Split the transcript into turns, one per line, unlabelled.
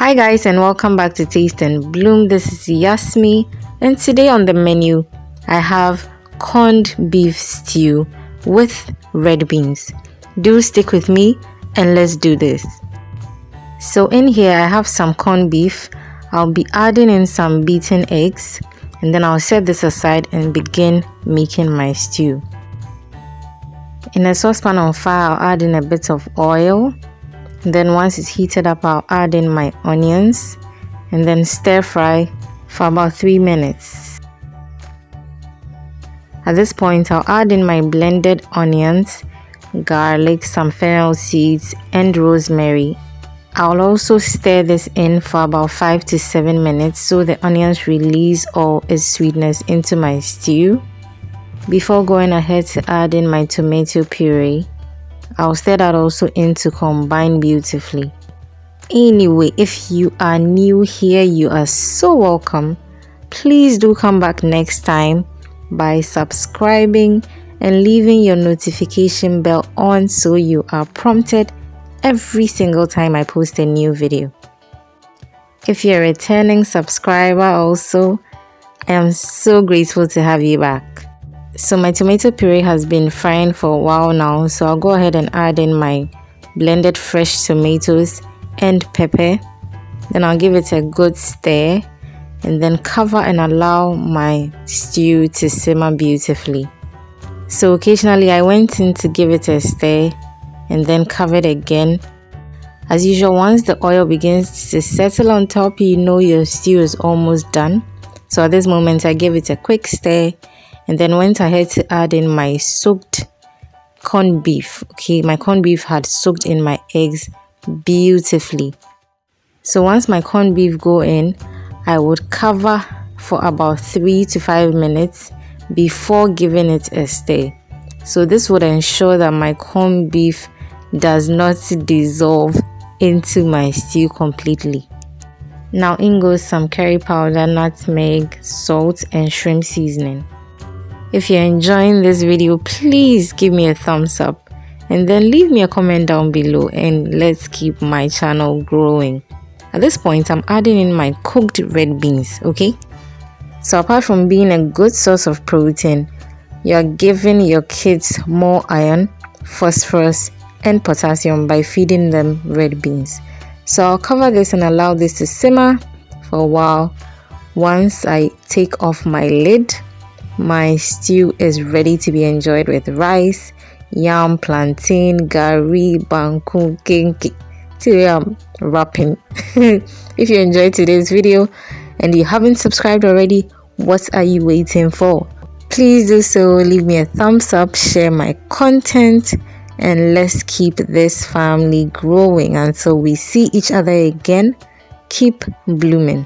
Hi guys, and welcome back to Taste and Bloom. This is Yasmi, and today on the menu I have corned beef stew with red beans. Do stick with me and let's do this. So in here I have some corned beef. I'll be adding in some beaten eggs, and then I'll set this aside and begin making my stew. In a saucepan on fire, I'll add in a bit of oil. Then once it's heated up, I'll add in my onions and then stir fry for about 3 minutes. At this point, I'll add in my blended onions, garlic, some fennel seeds and rosemary. I'll also stir this in for about 5 to 7 minutes so the onions release all its sweetness into my stew. Before going ahead to add in my tomato puree, I'll stir that also in to combine beautifully. Anyway, if you are new here, you are so welcome. Please do come back next time by subscribing and leaving your notification bell on so you are prompted every single time I post a new video. If you're a returning subscriber also, I am so grateful to have you back. So my tomato puree has been frying for a while now, so I'll go ahead and add in my blended fresh tomatoes and pepper. Then I'll give it a good stir and then cover and allow my stew to simmer beautifully. So occasionally I went in to give it a stir and then covered again. As usual, once the oil begins to settle on top, you know your stew is almost done. So at this moment I gave it a quick stir and then went ahead to add in my soaked corned beef. Okay, my corned beef had soaked in my eggs beautifully. So once my corned beef go in, I would cover for about 3 to 5 minutes before giving it a stir. So this would ensure that my corned beef does not dissolve into my stew completely. Now in goes some curry powder, nutmeg, salt and shrimp seasoning. If you're enjoying this video, please give me a thumbs up and then leave me a comment down below and let's keep my channel growing. At this point, I'm adding in my cooked red beans, okay? So apart from being a good source of protein, you're giving your kids more iron, phosphorus and potassium by feeding them red beans. So I'll cover this and allow this to simmer for a while. Once I take off my lid, my stew is ready to be enjoyed with rice, yam, plantain, gari, banku, kenki. Today I'm rapping. If you enjoyed today's video and you haven't subscribed already, what are you waiting for? Please do so. Leave me a thumbs up, share my content, and let's keep this family growing until we see each other again. Keep blooming.